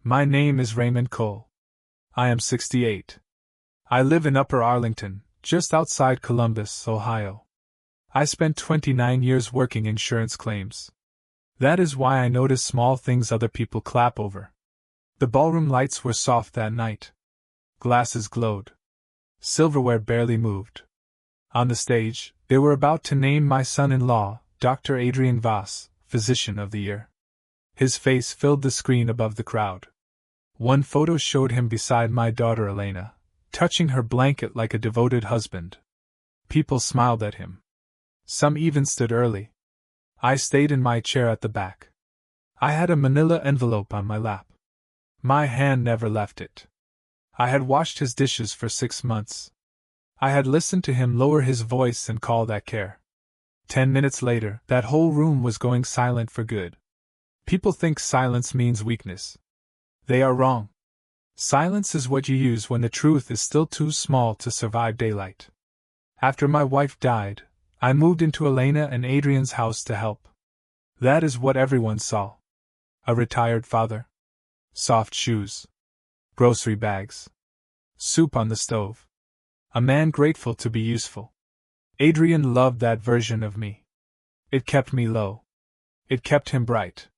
My name is Raymond Cole. I am 68. I live in Upper Arlington, just outside Columbus, Ohio. I spent 29 years working insurance claims. That is why I notice small things other people clap over. The ballroom lights were soft that night. Glasses glowed. Silverware barely moved. On the stage, they were about to name my son-in-law, Dr. Adrian Voss, Physician of the Year. His face filled the screen above the crowd. One photo showed him beside my daughter Elena, touching her blanket like a devoted husband. People smiled at him. Some even stood early. I stayed in my chair at the back. I had a manila envelope on my lap. My hand never left it. I had washed his dishes for 6 months. I had listened to him lower his voice and call that care. 10 minutes later, that whole room was going silent for good. People think silence means weakness. They are wrong. Silence is what you use when the truth is still too small to survive daylight. After my wife died, I moved into Elena and Adrian's house to help. That is what everyone saw. A retired father. Soft shoes. Grocery bags. Soup on the stove. A man grateful to be useful. Adrian loved that version of me. It kept me low. It kept him bright.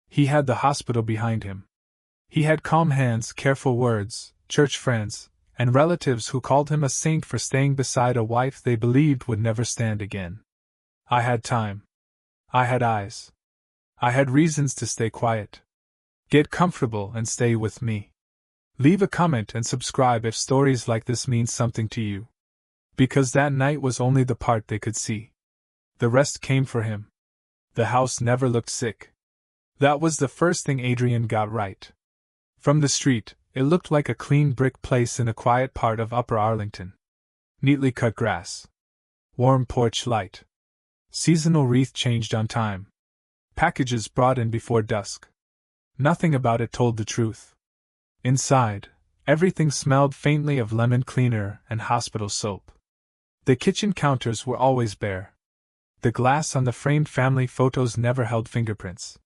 He had the hospital behind him. He had calm hands, careful words, church friends, and relatives who called him a saint for staying beside a wife they believed would never stand again. I had time. I had eyes. I had reasons to stay quiet. Get comfortable and stay with me. Leave a comment and subscribe if stories like this mean something to you. Because that night was only the part they could see. The rest came for him. The house never looked sick. That was the first thing Adrian got right. From the street, it looked like a clean brick place in a quiet part of Upper Arlington. Neatly cut grass. Warm porch light. Seasonal wreath changed on time. Packages brought in before dusk. Nothing about it told the truth. Inside, everything smelled faintly of lemon cleaner and hospital soap. The kitchen counters were always bare. The glass on the framed family photos never held fingerprints.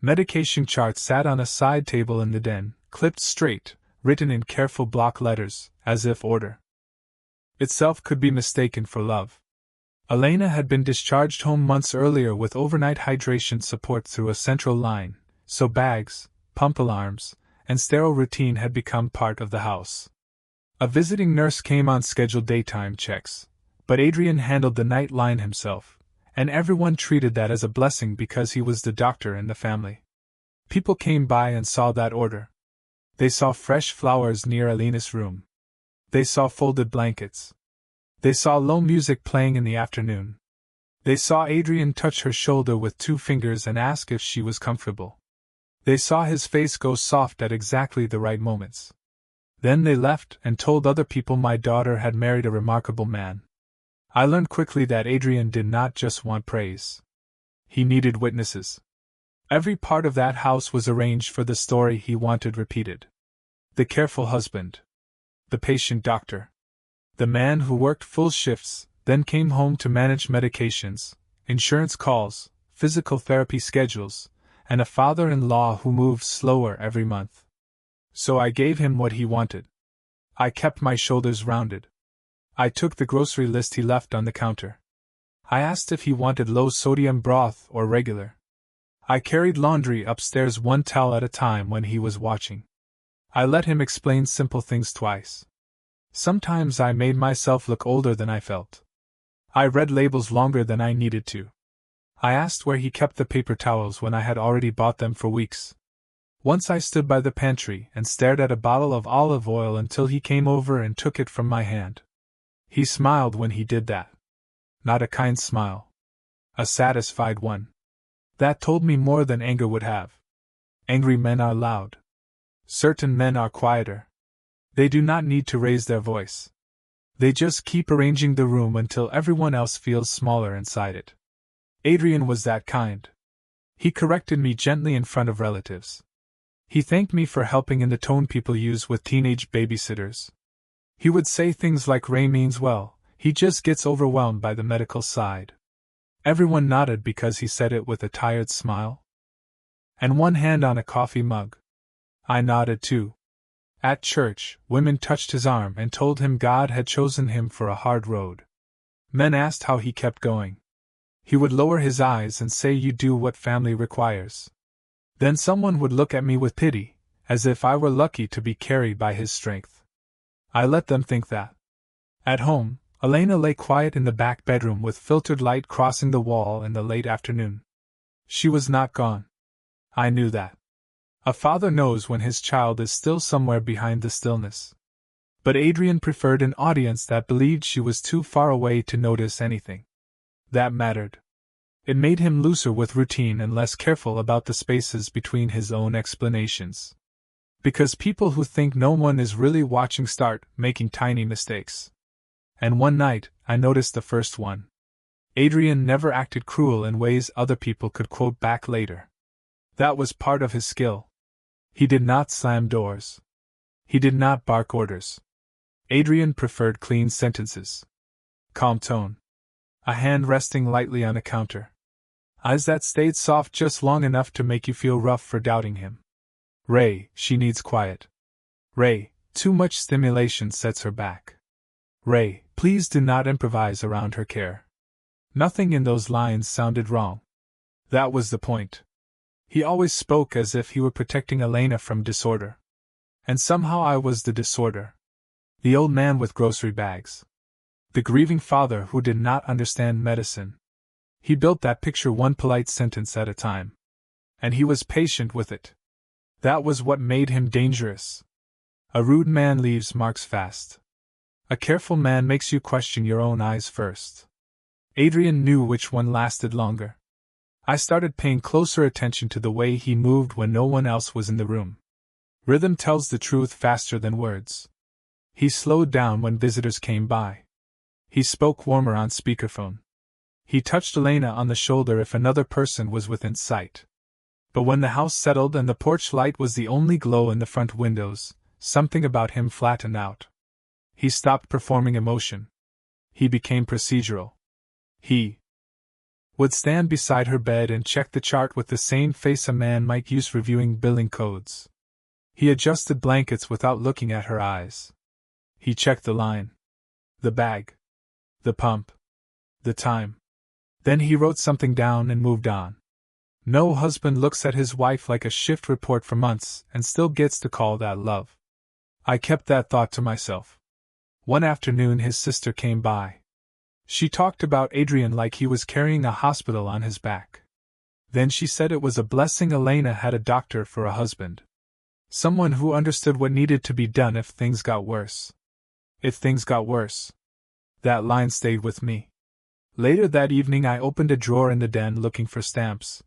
Medication charts sat on a side table in the den, clipped straight, written in careful block letters, as if order itself could be mistaken for love. Elena had been discharged home months earlier with overnight hydration support through a central line, so bags, pump alarms, and sterile routine had become part of the house. A visiting nurse came on scheduled daytime checks, but Adrian handled the night line himself, and everyone treated that as a blessing because he was the doctor in the family. People came by and saw that order. They saw fresh flowers near Elena's room. They saw folded blankets. They saw low music playing in the afternoon. They saw Adrian touch her shoulder with 2 fingers and ask if she was comfortable. They saw his face go soft at exactly the right moments. Then they left and told other people my daughter had married a remarkable man. I learned quickly that Adrian did not just want praise. He needed witnesses. Every part of that house was arranged for the story he wanted repeated. The careful husband. The patient doctor. The man who worked full shifts, then came home to manage medications, insurance calls, physical therapy schedules, and a father-in-law who moved slower every month. So I gave him what he wanted. I kept my shoulders rounded. I took the grocery list he left on the counter. I asked if he wanted low-sodium broth or regular. I carried laundry upstairs 1 towel at a time when he was watching. I let him explain simple things twice. Sometimes I made myself look older than I felt. I read labels longer than I needed to. I asked where he kept the paper towels when I had already bought them for weeks. Once I stood by the pantry and stared at a bottle of olive oil until he came over and took it from my hand. He smiled when he did that. Not a kind smile. A satisfied one. That told me more than anger would have. Angry men are loud. Certain men are quieter. They do not need to raise their voice. They just keep arranging the room until everyone else feels smaller inside it. Adrian was that kind. He corrected me gently in front of relatives. He thanked me for helping in the tone people use with teenage babysitters. He would say things like Ray means well, he just gets overwhelmed by the medical side. Everyone nodded because he said it with a tired smile. And one hand on a coffee mug. I nodded too. At church, women touched his arm and told him God had chosen him for a hard road. Men asked how he kept going. He would lower his eyes and say, "You do what family requires." Then someone would look at me with pity, as if I were lucky to be carried by his strength. I let them think that. At home, Elena lay quiet in the back bedroom with filtered light crossing the wall in the late afternoon. She was not gone. I knew that. A father knows when his child is still somewhere behind the stillness. But Adrian preferred an audience that believed she was too far away to notice anything. That mattered. It made him looser with routine and less careful about the spaces between his own explanations. Because people who think no one is really watching start making tiny mistakes. And one night, I noticed the first one. Adrian never acted cruel in ways other people could quote back later. That was part of his skill. He did not slam doors. He did not bark orders. Adrian preferred clean sentences. Calm tone. A hand resting lightly on a counter. Eyes that stayed soft just long enough to make you feel rough for doubting him. "Ray, she needs quiet. Ray, too much stimulation sets her back. Ray, please do not improvise around her care." Nothing in those lines sounded wrong. That was the point. He always spoke as if he were protecting Elena from disorder. And somehow I was the disorder. The old man with grocery bags. The grieving father who did not understand medicine. He built that picture one polite sentence at a time. And he was patient with it. That was what made him dangerous. A rude man leaves marks fast. A careful man makes you question your own eyes first. Adrian knew which one lasted longer. I started paying closer attention to the way he moved when no one else was in the room. Rhythm tells the truth faster than words. He slowed down when visitors came by. He spoke warmer on speakerphone. He touched Elena on the shoulder if another person was within sight. But when the house settled and the porch light was the only glow in the front windows, something about him flattened out. He stopped performing emotion. He became procedural. He would stand beside her bed and check the chart with the same face a man might use reviewing billing codes. He adjusted blankets without looking at her eyes. He checked the line, the bag, the pump, the time. Then he wrote something down and moved on. No husband looks at his wife like a shift report for months and still gets to call that love. I kept that thought to myself. One afternoon his sister came by. She talked about Adrian like he was carrying a hospital on his back. Then she said it was a blessing Elena had a doctor for a husband. Someone who understood what needed to be done if things got worse. If things got worse. That line stayed with me. Later that evening I opened a drawer in the den looking for stamps.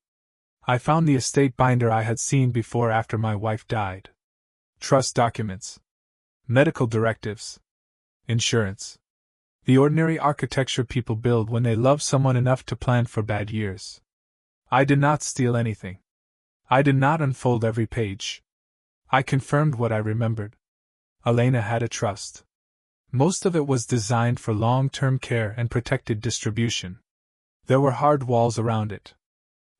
I found the estate binder I had seen before after my wife died. Trust documents. Medical directives. Insurance. The ordinary architecture people build when they love someone enough to plan for bad years. I did not steal anything. I did not unfold every page. I confirmed what I remembered. Elena had a trust. Most of it was designed for long-term care and protected distribution. There were hard walls around it.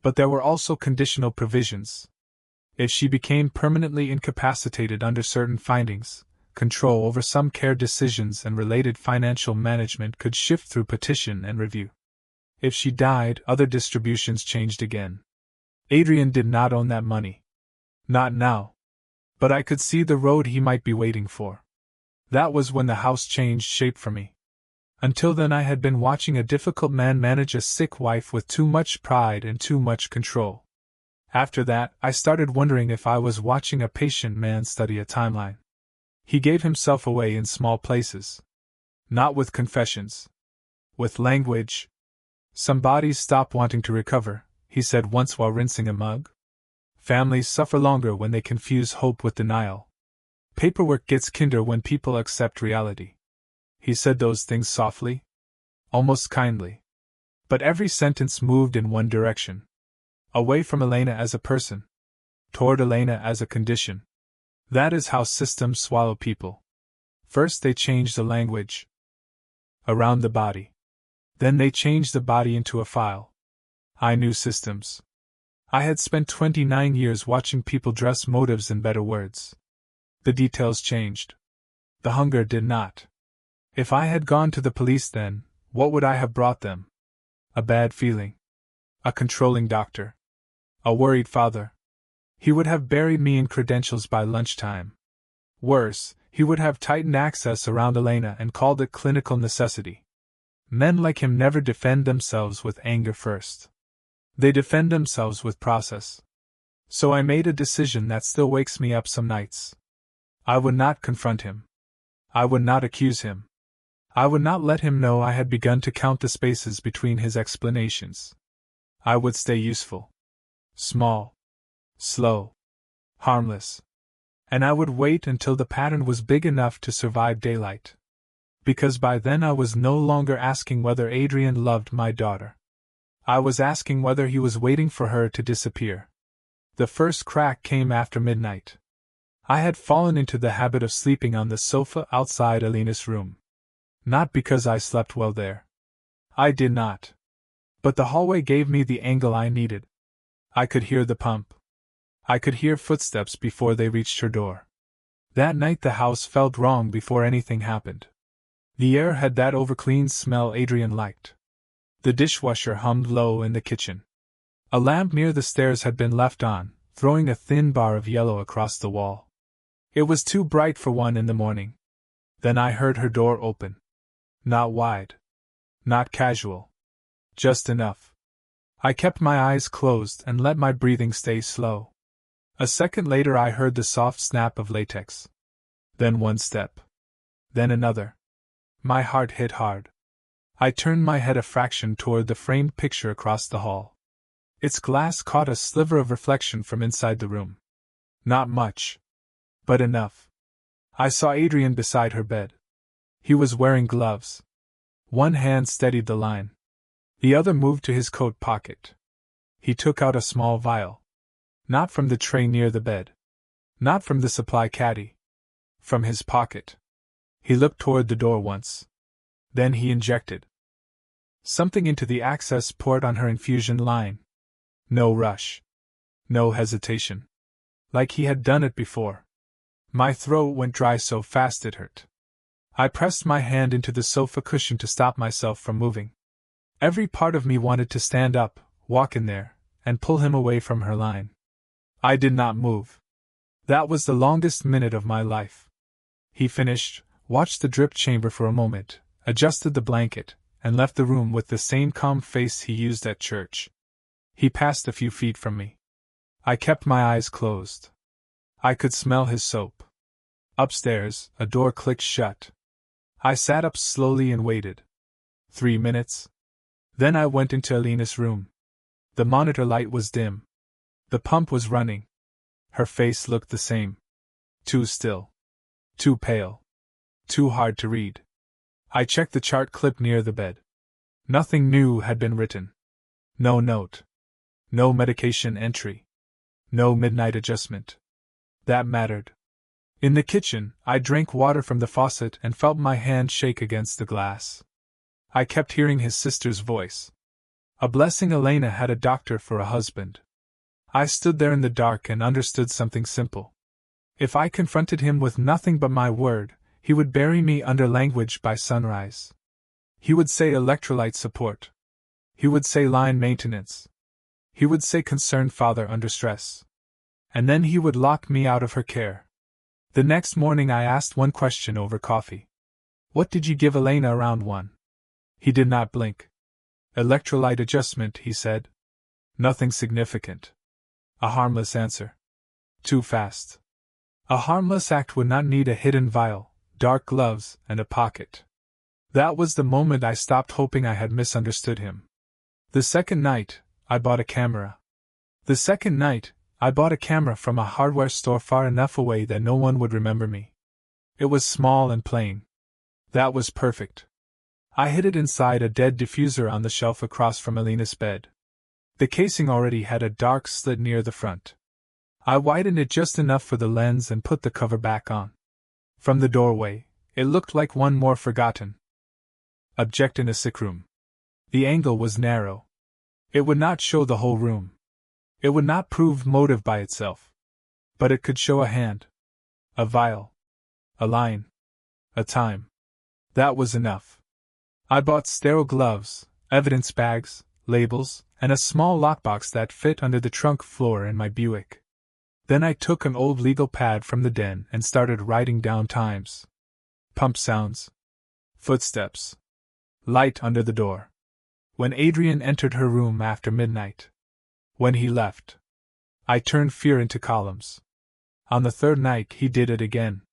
But there were also conditional provisions. If she became permanently incapacitated under certain findings, control over some care decisions and related financial management could shift through petition and review. If she died, other distributions changed again. Adrian did not own that money. Not now. But I could see the road he might be waiting for. That was when the house changed shape for me. Until then I had been watching a difficult man manage a sick wife with too much pride and too much control. After that, I started wondering if I was watching a patient man study a timeline. He gave himself away in small places. Not with confessions. With language. "Some bodies stop wanting to recover," he said once while rinsing a mug. "Families suffer longer when they confuse hope with denial. Paperwork gets kinder when people accept reality." He said those things softly, almost kindly. But every sentence moved in one direction. Away from Elena as a person. Toward Elena as a condition. That is how systems swallow people. First they change the language around the body. Then they change the body into a file. I knew systems. I had spent 29 years watching people dress motives in better words. The details changed. The hunger did not. If I had gone to the police then, what would I have brought them? A bad feeling. A controlling doctor. A worried father. He would have buried me in credentials by lunchtime. Worse, he would have tightened access around Elena and called it clinical necessity. Men like him never defend themselves with anger first. They defend themselves with process. So I made a decision that still wakes me up some nights. I would not confront him. I would not accuse him. I would not let him know I had begun to count the spaces between his explanations. I would stay useful. Small. Slow. Harmless. And I would wait until the pattern was big enough to survive daylight. Because by then I was no longer asking whether Adrian loved my daughter. I was asking whether he was waiting for her to disappear. The first crack came after midnight. I had fallen into the habit of sleeping on the sofa outside Alina's room. Not because I slept well there. I did not. But the hallway gave me the angle I needed. I could hear the pump. I could hear footsteps before they reached her door. That night the house felt wrong before anything happened. The air had that overclean smell Adrian liked. The dishwasher hummed low in the kitchen. A lamp near the stairs had been left on, throwing a thin bar of yellow across the wall. It was too bright for 1 in the morning. Then I heard her door open. Not wide. Not casual. Just enough. I kept my eyes closed and let my breathing stay slow. A second later I heard the soft snap of latex. Then one step. Then another. My heart hit hard. I turned my head a fraction toward the framed picture across the hall. Its glass caught a sliver of reflection from inside the room. Not much. But enough. I saw Adrian beside her bed. He was wearing gloves. One hand steadied the line. The other moved to his coat pocket. He took out a small vial. Not from the tray near the bed. Not from the supply caddy. From his pocket. He looked toward the door once. Then he injected something into the access port on her infusion line. No rush. No hesitation. Like he had done it before. My throat went dry so fast it hurt. I pressed my hand into the sofa cushion to stop myself from moving. Every part of me wanted to stand up, walk in there, and pull him away from her line. I did not move. That was the longest minute of my life. He finished, watched the drip chamber for a moment, adjusted the blanket, and left the room with the same calm face he used at church. He passed a few feet from me. I kept my eyes closed. I could smell his soap. Upstairs, a door clicked shut. I sat up slowly and waited. 3 minutes. Then I went into Alina's room. The monitor light was dim. The pump was running. Her face looked the same. Too still. Too pale. Too hard to read. I checked the chart clip near the bed. Nothing new had been written. No note. No medication entry. No midnight adjustment. That mattered. In the kitchen, I drank water from the faucet and felt my hand shake against the glass. I kept hearing his sister's voice. A blessing Elena had a doctor for a husband. I stood there in the dark and understood something simple. If I confronted him with nothing but my word, he would bury me under language by sunrise. He would say electrolyte support. He would say line maintenance. He would say concerned father under stress. And then he would lock me out of her care. The next morning I asked one question over coffee. What did you give Elena around 1? He did not blink. Electrolyte adjustment, he said. Nothing significant. A harmless answer. Too fast. A harmless act would not need a hidden vial, dark gloves, and a pocket. That was the moment I stopped hoping I had misunderstood him. The second night, I bought a camera. The second night, I bought a camera from a hardware store far enough away that no one would remember me. It was small and plain. That was perfect. I hid it inside a dead diffuser on the shelf across from Elena's bed. The casing already had a dark slit near the front. I widened it just enough for the lens and put the cover back on. From the doorway, it looked like one more forgotten object in a sick room. The angle was narrow. It would not show the whole room. It would not prove motive by itself. But it could show a hand, a vial, a line, a time. That was enough. I bought sterile gloves, evidence bags, labels, and a small lockbox that fit under the trunk floor in my Buick. Then I took an old legal pad from the den and started writing down times. Pump sounds. Footsteps. Light under the door. When Adrian entered her room after midnight. When he left. I turned fear into columns. On the third night he did it again.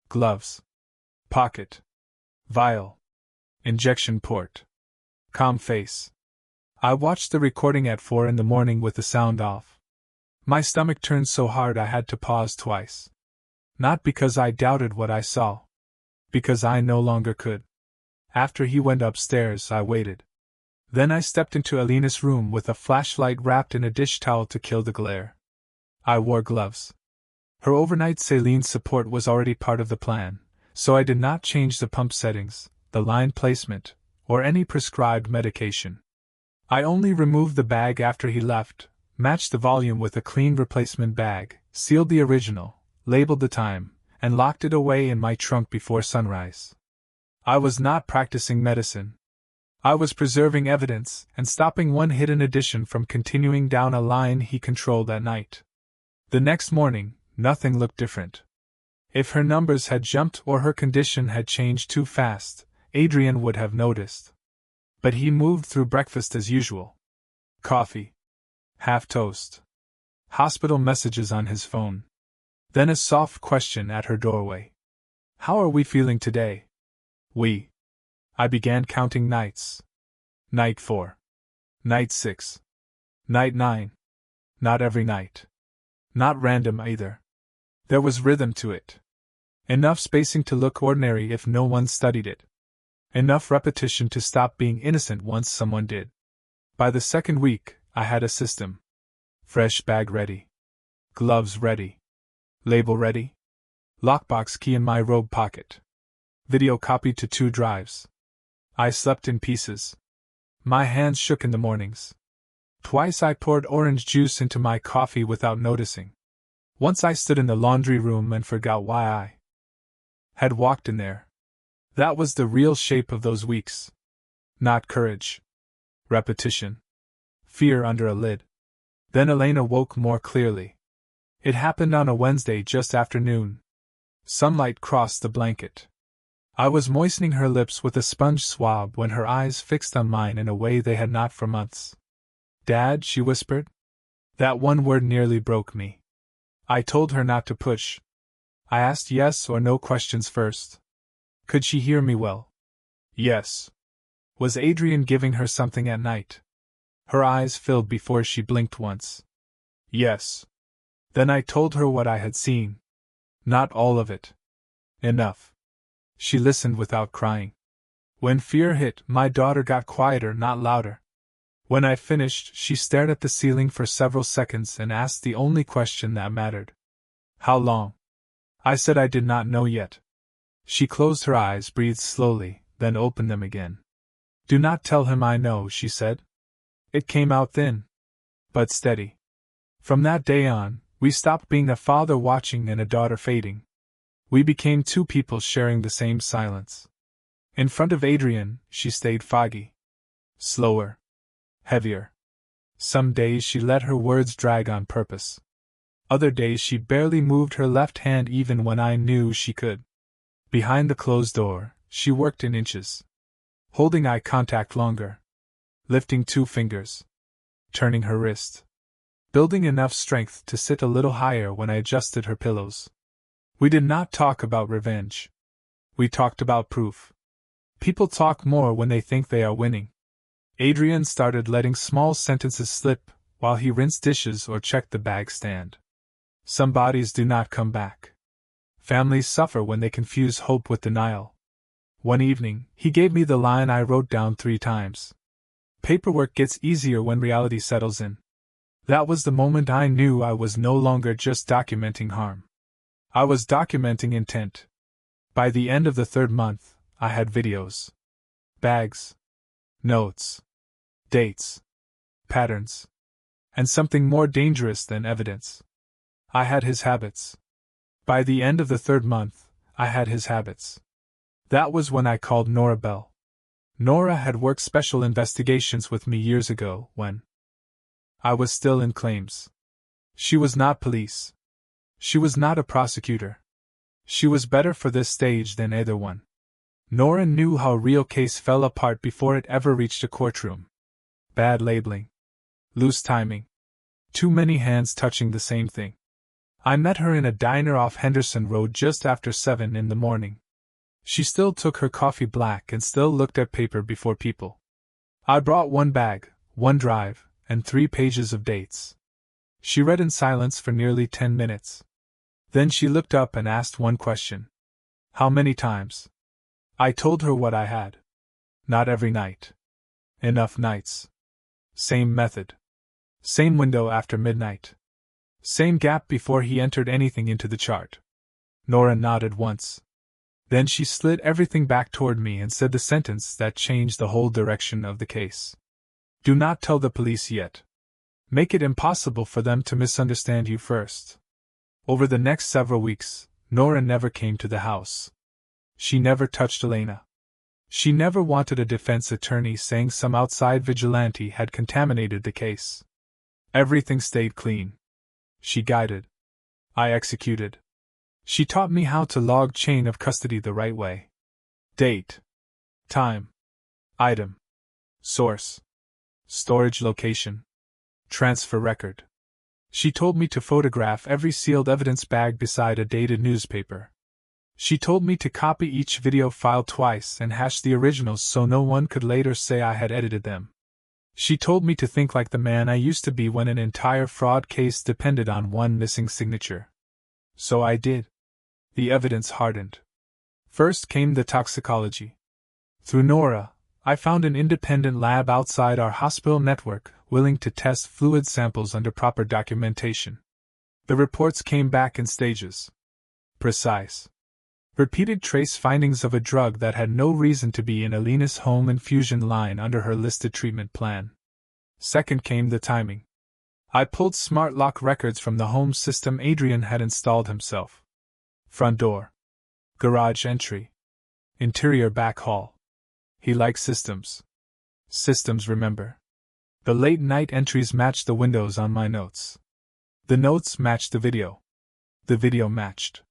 Gloves. Pocket. Vial. Injection port. Calm face. I watched the recording at 4 in the morning with the sound off. My stomach turned so hard I had to pause twice. Not because I doubted what I saw. Because I no longer could. After he went upstairs, I waited. Then I stepped into Alina's room with a flashlight wrapped in a dish towel to kill the glare. I wore gloves. Her overnight saline support was already part of the plan, so I did not change the pump settings, the line placement, or any prescribed medication. I only removed the bag after he left, matched the volume with a clean replacement bag, sealed the original, labeled the time, and locked it away in my trunk before sunrise. I was not practicing medicine. I was preserving evidence and stopping one hidden addition from continuing down a line he controlled at night. The next morning, nothing looked different. If her numbers had jumped or her condition had changed too fast, Adrian would have noticed. But he moved through breakfast as usual. Coffee. Half toast. Hospital messages on his phone. Then a soft question at her doorway. How are we feeling today? We. I began counting nights. Night 4. Night 6. Night 9. Not every night. Not random either. There was rhythm to it. Enough spacing to look ordinary if no one studied it. Enough repetition to stop being innocent once someone did. By the second week, I had a system. Fresh bag ready. Gloves ready. Label ready. Lockbox key in my robe pocket. Video copied to 2 drives. I slept in pieces. My hands shook in the mornings. Twice I poured orange juice into my coffee without noticing. Once I stood in the laundry room and forgot why I had walked in there. That was the real shape of those weeks. Not courage. Repetition. Fear under a lid. Then Elena woke more clearly. It happened on a Wednesday just after noon. Sunlight crossed the blanket. I was moistening her lips with a sponge swab when her eyes fixed on mine in a way they had not for months. Dad, she whispered. That one word nearly broke me. I told her not to push. I asked yes or no questions first. Could she hear me well? Yes. Was Adrian giving her something at night? Her eyes filled before she blinked once. Yes. Then I told her what I had seen. Not all of it. Enough. She listened without crying. When fear hit, my daughter got quieter, not louder. When I finished, she stared at the ceiling for several seconds and asked the only question that mattered. How long? I said I did not know yet. She closed her eyes, breathed slowly, then opened them again. Do not tell him I know, she said. It came out thin, but steady. From that day on, we stopped being a father watching and a daughter fading. We became 2 people sharing the same silence. In front of Adrian, she stayed foggy. Slower. Heavier. Some days she let her words drag on purpose. Other days she barely moved her left hand even when I knew she could. Behind the closed door, she worked in inches. Holding eye contact longer. Lifting 2 fingers. Turning her wrist. Building enough strength to sit a little higher when I adjusted her pillows. We did not talk about revenge. We talked about proof. People talk more when they think they are winning. Adrian started letting small sentences slip while he rinsed dishes or checked the bag stand. Some bodies do not come back. Families suffer when they confuse hope with denial. One evening, he gave me the line I wrote down 3 times. Paperwork gets easier when reality settles in. That was the moment I knew I was no longer just documenting harm. I was documenting intent. By the end of the 3rd month, I had videos. Bags. Notes. Dates. Patterns. And something more dangerous than evidence. I had his habits. By the end of the 3rd month, I had his habits. That was when I called Nora Bell. Nora had worked special investigations with me years ago, when I was still in claims. She was not police. She was not a prosecutor. She was better for this stage than either one. Nora knew how a real case fell apart before it ever reached a courtroom. Bad labeling. Loose timing. Too many hands touching the same thing. I met her in a diner off Henderson Road just after 7 in the morning. She still took her coffee black and still looked at paper before people. I brought 1 bag, 1 drive, and 3 pages of dates. She read in silence for nearly 10 minutes. Then she looked up and asked 1 question. How many times? I told her what I had. Not every night. Enough nights. Same method. Same window after midnight. Same gap before he entered anything into the chart. Nora nodded once. Then she slid everything back toward me and said the sentence that changed the whole direction of the case. Do not tell the police yet. Make it impossible for them to misunderstand you first. Over the next several weeks, Nora never came to the house. She never touched Elena. She never wanted a defense attorney saying some outside vigilante had contaminated the case. Everything stayed clean. She guided. I executed. She taught me how to log chain of custody the right way. Date. Time. Item. Source. Storage location. Transfer record. She told me to photograph every sealed evidence bag beside a dated newspaper. She told me to copy each video file twice and hash the originals so no one could later say I had edited them. She told me to think like the man I used to be when an entire fraud case depended on 1 missing signature. So I did. The evidence hardened. First came the toxicology. Through Nora, I found an independent lab outside our hospital network willing to test fluid samples under proper documentation. The reports came back in stages. Precise. Repeated trace findings of a drug that had no reason to be in Elena's home infusion line under her listed treatment plan. Second came the timing. I pulled smart lock records from the home system Adrian had installed himself. Front door. Garage entry. Interior back hall. He likes systems. Systems, remember. The late night entries matched the windows on my notes. The notes matched the video. The video matched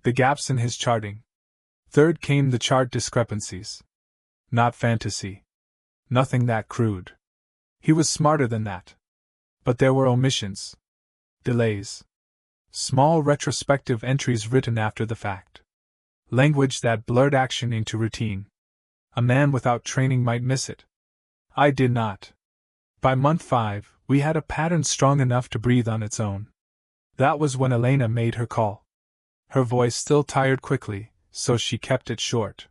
the gaps in his charting. Third came the chart discrepancies. Not fantasy. Nothing that crude. He was smarter than that. But there were omissions. Delays. Small retrospective entries written after the fact. Language that blurred action into routine. A man without training might miss it. I did not. By month 5, we had a pattern strong enough to breathe on its own. That was when Elena made her call. Her voice still tired quickly, so she kept it short.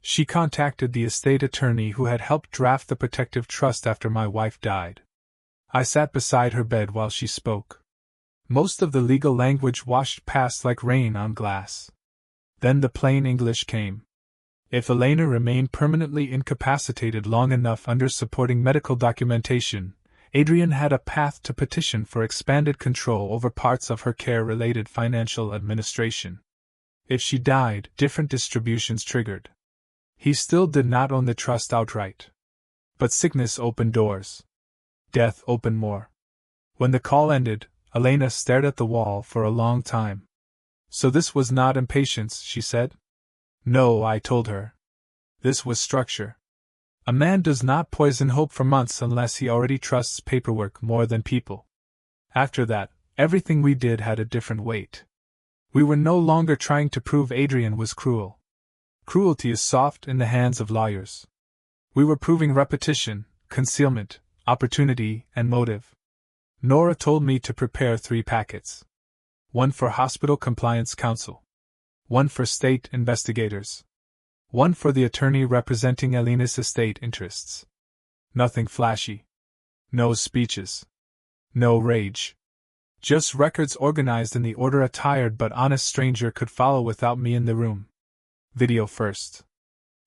She contacted the estate attorney who had helped draft the protective trust after my wife died. I sat beside her bed while she spoke. Most of the legal language washed past like rain on glass. Then the plain English came. If Elena remained permanently incapacitated long enough under supporting medical documentation, Adrian had a path to petition for expanded control over parts of her care-related financial administration. If she died, different distributions triggered. He still did not own the trust outright. But sickness opened doors. Death opened more. When the call ended, Elena stared at the wall for a long time. So this was not impatience, she said. No, I told her. This was structure. A man does not poison hope for months unless he already trusts paperwork more than people. After that, everything we did had a different weight. We were no longer trying to prove Adrian was cruel. Cruelty is soft in the hands of lawyers. We were proving repetition, concealment, opportunity, and motive. Nora told me to prepare 3 packets. 1 for Hospital Compliance Council. 1 for state investigators. 1 for the attorney representing Elena's estate interests. Nothing flashy. No speeches. No rage. Just records organized in the order a tired but honest stranger could follow without me in the room. Video first.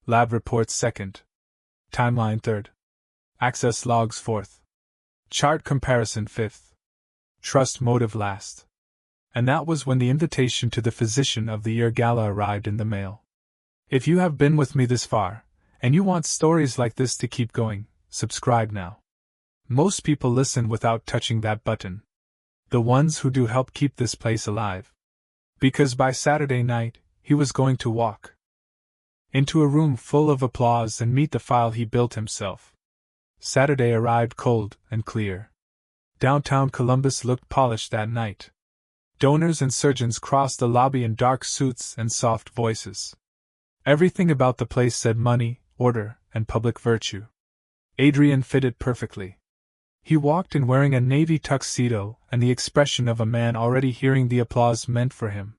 Lab reports second. Timeline third. Access logs fourth. Chart comparison fifth. Trust motive last. And that was when the invitation to the Physician of the Year Gala arrived in the mail. If you have been with me this far, and you want stories like this to keep going, subscribe now. Most people listen without touching that button. The ones who do help keep this place alive. Because by Saturday night, he was going to walk into a room full of applause and meet the file he built himself. Saturday arrived cold and clear. Downtown Columbus looked polished that night. Donors and surgeons crossed the lobby in dark suits and soft voices. Everything about the place said money, order, and public virtue. Adrian fitted perfectly. He walked in wearing a navy tuxedo and the expression of a man already hearing the applause meant for him.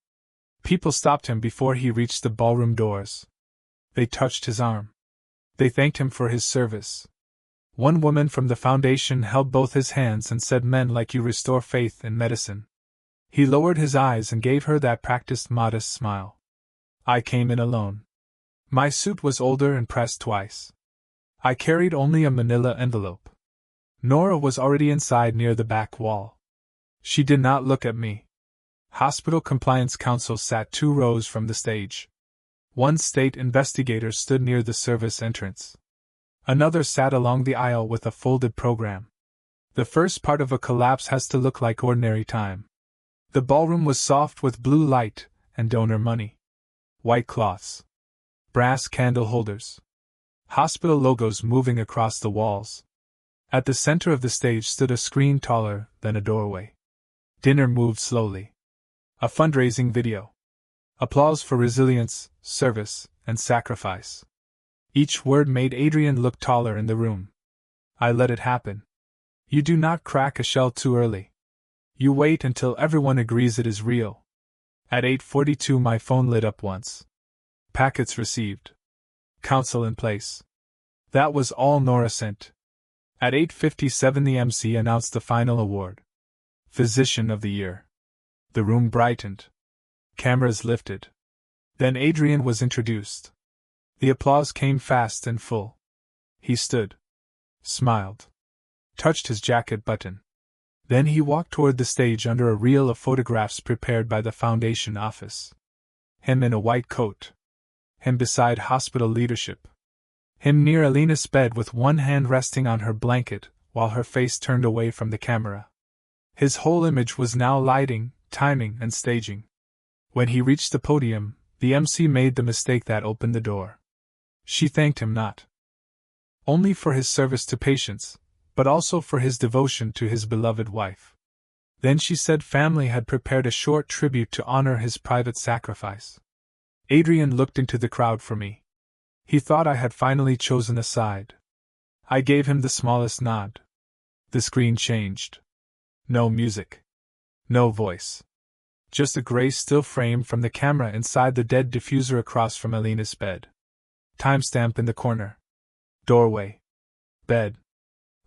People stopped him before he reached the ballroom doors. They touched his arm. They thanked him for his service. One woman from the foundation held both his hands and said, "Men like you restore faith in medicine." He lowered his eyes and gave her that practiced modest smile. I came in alone. My suit was older and pressed twice. I carried only a manila envelope. Nora was already inside near the back wall. She did not look at me. Hospital Compliance Counsel sat 2 rows from the stage. One state investigator stood near the service entrance. Another sat along the aisle with a folded program. The first part of a collapse has to look like ordinary time. The ballroom was soft with blue light and donor money. White cloths. Brass candle holders. Hospital logos moving across the walls. At the center of the stage stood a screen taller than a doorway. Dinner moved slowly. A fundraising video. Applause for resilience, service, and sacrifice. Each word made Adrian look taller in the room. I let it happen. You do not crack a shell too early. You wait until everyone agrees it is real. At 8:42 my phone lit up once. Packets received. Counsel in place. That was all Nora sent. At 8:57 the MC announced the final award. Physician of the Year. The room brightened. Cameras lifted. Then Adrian was introduced. The applause came fast and full. He stood. Smiled. Touched his jacket button. Then he walked toward the stage under a reel of photographs prepared by the foundation office. Him in a white coat. Him beside hospital leadership. Him near Alina's bed with one hand resting on her blanket, while her face turned away from the camera. His whole image was now lighting, timing, and staging. When he reached the podium, the MC made the mistake that opened the door. She thanked him not only for his service to patients, but also for his devotion to his beloved wife. Then she said family had prepared a short tribute to honor his private sacrifice. Adrian looked into the crowd for me. He thought I had finally chosen a side. I gave him the smallest nod. The screen changed. No music. No voice. Just a gray still frame from the camera inside the dead diffuser across from Alina's bed. Timestamp in the corner. Doorway. Bed.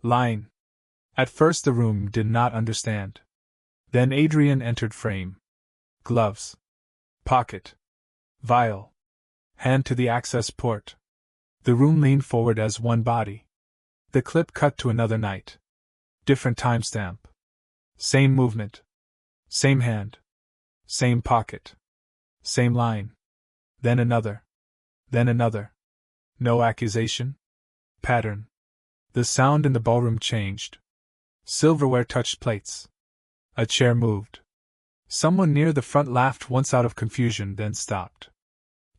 Line. At first the room did not understand. Then Adrian entered frame. Gloves. Pocket. Vial. Hand to the access port. The room leaned forward as one body. The clip cut to another night. Different timestamp. Same movement. Same hand. Same pocket. Same line. Then another. Then another. No accusation. Pattern. The sound in the ballroom changed. Silverware touched plates. A chair moved. Someone near the front laughed once out of confusion, then stopped.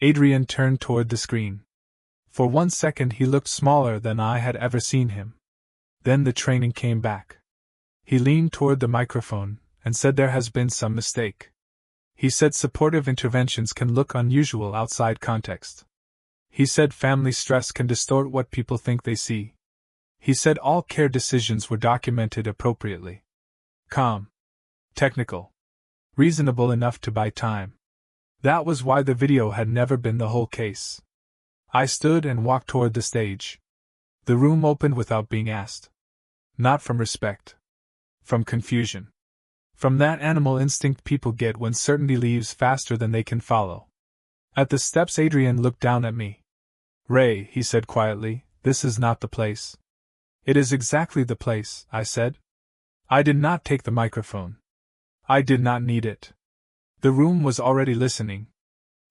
Adrian turned toward the screen. For 1 second he looked smaller than I had ever seen him. Then the training came back. He leaned toward the microphone and said there has been some mistake. He said supportive interventions can look unusual outside context. He said family stress can distort what people think they see. He said all care decisions were documented appropriately. Calm. Technical. Reasonable enough to buy time. That was why the video had never been the whole case. I stood and walked toward the stage. The room opened without being asked. Not from respect. From confusion. From that animal instinct people get when certainty leaves faster than they can follow. At the steps Adrian looked down at me. Ray, he said quietly, this is not the place. It is exactly the place, I said. I did not take the microphone. I did not need it. The room was already listening.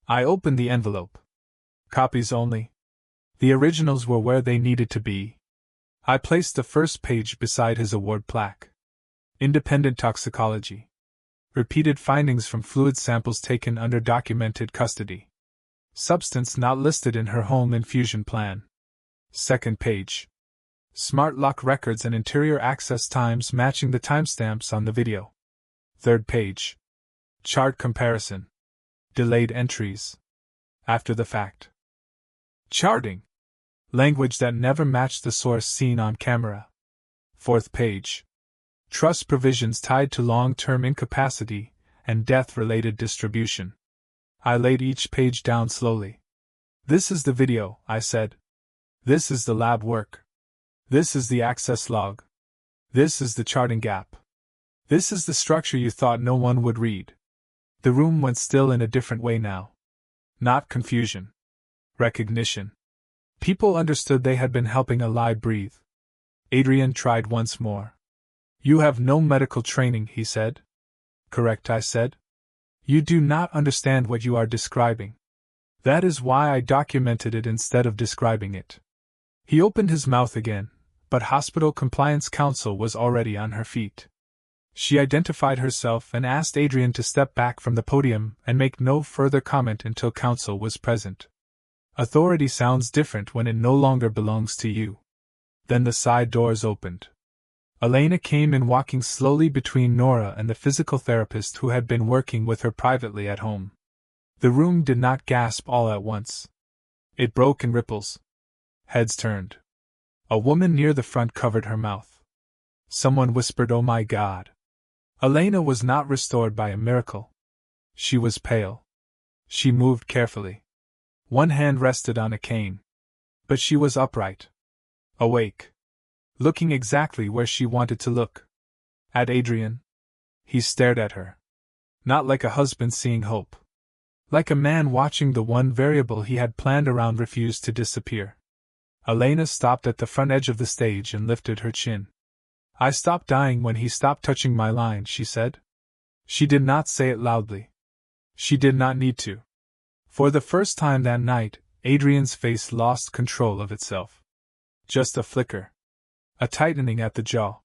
I opened the envelope. Copies only. The originals were where they needed to be. I placed the first page beside his award plaque. Independent toxicology. Repeated findings from fluid samples taken under documented custody. Substance not listed in her home infusion plan. Second page. Smart lock records and interior access times matching the timestamps on the video. Third page. Chart comparison. Delayed entries. After the fact. Charting. Language that never matched the source seen on camera. Fourth page. Trust provisions tied to long-term incapacity and death-related distribution. I laid each page down slowly. This is the video, I said. This is the lab work. This is the access log. This is the charting gap. This is the structure you thought no one would read. The room went still in a different way now. Not confusion. Recognition. People understood they had been helping a lie breathe. Adrian tried once more. You have no medical training, he said. Correct, I said. You do not understand what you are describing. That is why I documented it instead of describing it. He opened his mouth again, but Hospital Compliance Counsel was already on her feet. She identified herself and asked Adrian to step back from the podium and make no further comment until counsel was present. Authority sounds different when it no longer belongs to you. Then the side doors opened. Elena came in walking slowly between Nora and the physical therapist who had been working with her privately at home. The room did not gasp all at once. It broke in ripples. Heads turned. A woman near the front covered her mouth. Someone whispered, "Oh my God." Elena was not restored by a miracle. She was pale. She moved carefully. One hand rested on a cane. But she was upright. Awake. Looking exactly where she wanted to look. At Adrian. He stared at her. Not like a husband seeing hope. Like a man watching the one variable he had planned around refuse to disappear. Elena stopped at the front edge of the stage and lifted her chin. I stopped dying when he stopped touching my line, she said. She did not say it loudly. She did not need to. For the first time that night, Adrian's face lost control of itself. Just a flicker. A tightening at the jaw.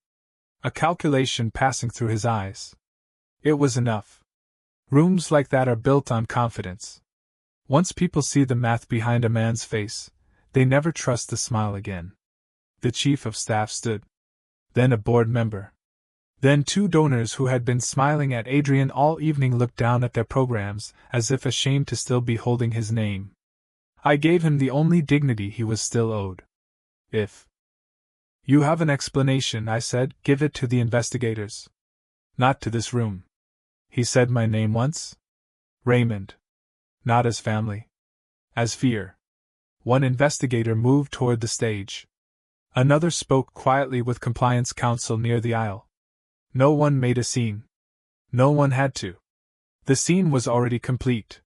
A calculation passing through his eyes. It was enough. Rooms like that are built on confidence. Once people see the math behind a man's face, they never trust the smile again. The chief of staff stood. Then a board member. Then two donors who had been smiling at Adrian all evening looked down at their programs, as if ashamed to still be holding his name. I gave him the only dignity he was still owed. If you have an explanation, I said, give it to the investigators. Not to this room. He said my name once. Raymond. Not as family. As fear. One investigator moved toward the stage. Another spoke quietly with compliance counsel near the aisle. No one made a scene. No one had to. The scene was already complete.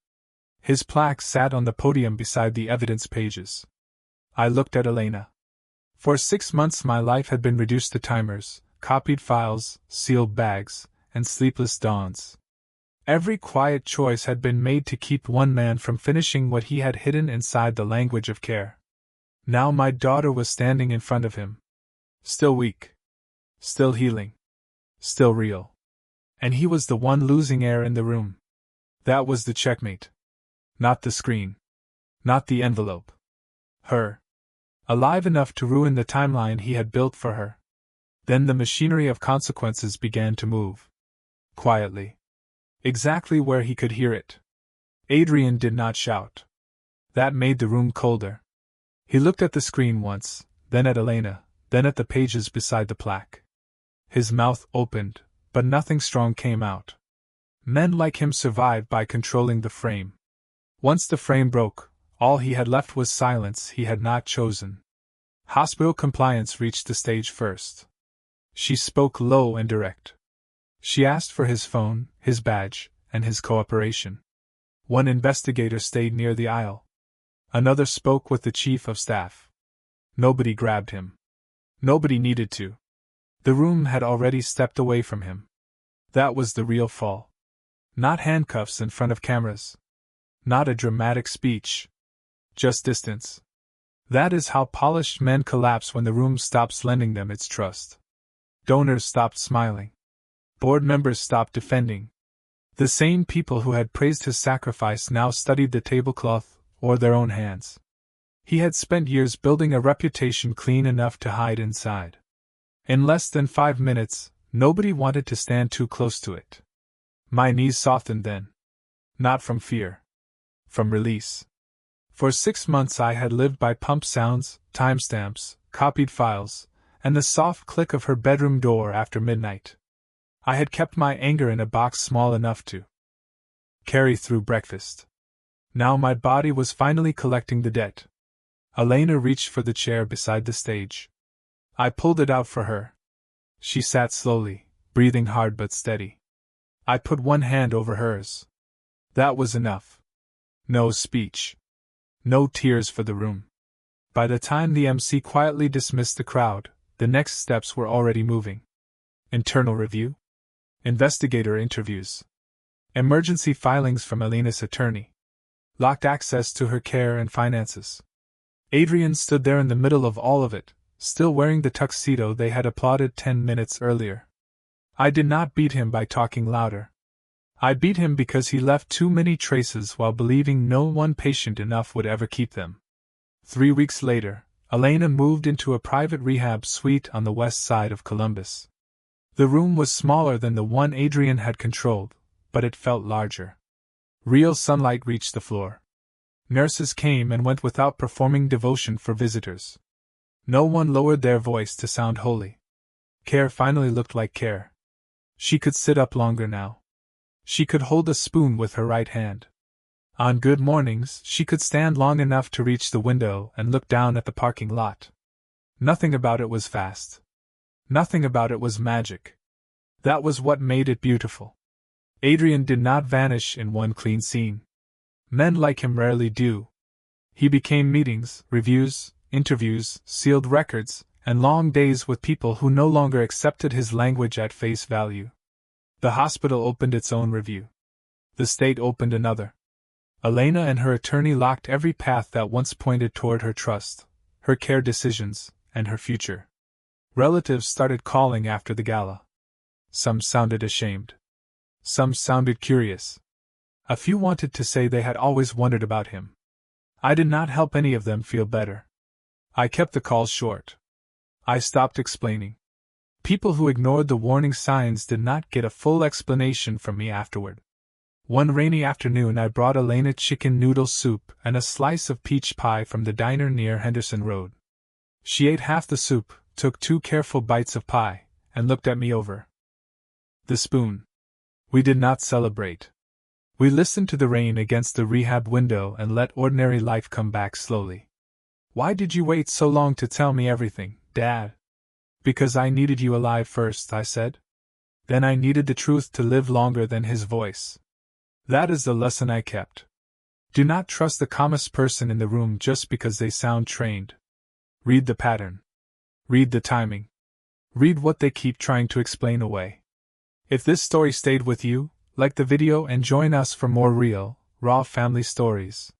His plaque sat on the podium beside the evidence pages. I looked at Elena. For 6 months my life had been reduced to timers, copied files, sealed bags, and sleepless dawns. Every quiet choice had been made to keep one man from finishing what he had hidden inside the language of care. Now my daughter was standing in front of him. Still weak. Still healing. Still real. And he was the one losing air in the room. That was the checkmate. Not the screen. Not the envelope. Her. Alive enough to ruin the timeline he had built for her. Then the machinery of consequences began to move. Quietly. Exactly where he could hear it. Adrian did not shout. That made the room colder. He looked at the screen once, then at Elena, then at the pages beside the plaque. His mouth opened, but nothing strong came out. Men like him survived by controlling the frame. Once the frame broke, all he had left was silence he had not chosen. Hospital Compliance reached the stage first. She spoke low and direct. She asked for his phone, his badge, and his cooperation. One investigator stayed near the aisle. Another spoke with the chief of staff. Nobody grabbed him. Nobody needed to. The room had already stepped away from him. That was the real fall. Not handcuffs in front of cameras. Not a dramatic speech. Just distance. That is how polished men collapse when the room stops lending them its trust. Donors stopped smiling. Board members stopped defending. The same people who had praised his sacrifice now studied the tablecloth or their own hands. He had spent years building a reputation clean enough to hide inside. In less than 5 minutes, nobody wanted to stand too close to it. My knees softened then. Not from fear. From release. For 6 months I had lived by pump sounds, timestamps, copied files, and the soft click of her bedroom door after midnight. I had kept my anger in a box small enough to carry through breakfast. Now my body was finally collecting the debt. Elena reached for the chair beside the stage. I pulled it out for her. She sat slowly, breathing hard but steady. I put one hand over hers. That was enough. No speech. No tears for the room. By the time the MC quietly dismissed the crowd, the next steps were already moving. Internal review? Investigator interviews. Emergency filings from Elena's attorney. Locked access to her care and finances. Adrian stood there in the middle of all of it, still wearing the tuxedo they had applauded 10 minutes earlier. I did not beat him by talking louder. I beat him because he left too many traces while believing no one patient enough would ever keep them. 3 weeks later, Elena moved into a private rehab suite on the west side of Columbus. The room was smaller than the one Adrian had controlled, but it felt larger. Real sunlight reached the floor. Nurses came and went without performing devotion for visitors. No one lowered their voice to sound holy. Care finally looked like care. She could sit up longer now. She could hold a spoon with her right hand. On good mornings, she could stand long enough to reach the window and look down at the parking lot. Nothing about it was fast. Nothing about it was magic. That was what made it beautiful. Adrian did not vanish in one clean scene. Men like him rarely do. He became meetings, reviews, interviews, sealed records, and long days with people who no longer accepted his language at face value. The hospital opened its own review. The state opened another. Elena and her attorney locked every path that once pointed toward her trust, her care decisions, and her future. Relatives started calling after the gala. Some sounded ashamed. Some sounded curious. A few wanted to say they had always wondered about him. I did not help any of them feel better. I kept the calls short. I stopped explaining. People who ignored the warning signs did not get a full explanation from me afterward. One rainy afternoon I brought Elena chicken noodle soup and a slice of peach pie from the diner near Henderson Road. She ate half the soup, took 2 careful bites of pie, and looked at me over the spoon. We did not celebrate. We listened to the rain against the rehab window and let ordinary life come back slowly. Why did you wait so long to tell me everything, Dad? Because I needed you alive first, I said. Then I needed the truth to live longer than his voice. That is the lesson I kept. Do not trust the calmest person in the room just because they sound trained. Read the pattern. Read the timing. Read what they keep trying to explain away. If this story stayed with you, like the video and join us for more real, raw family stories.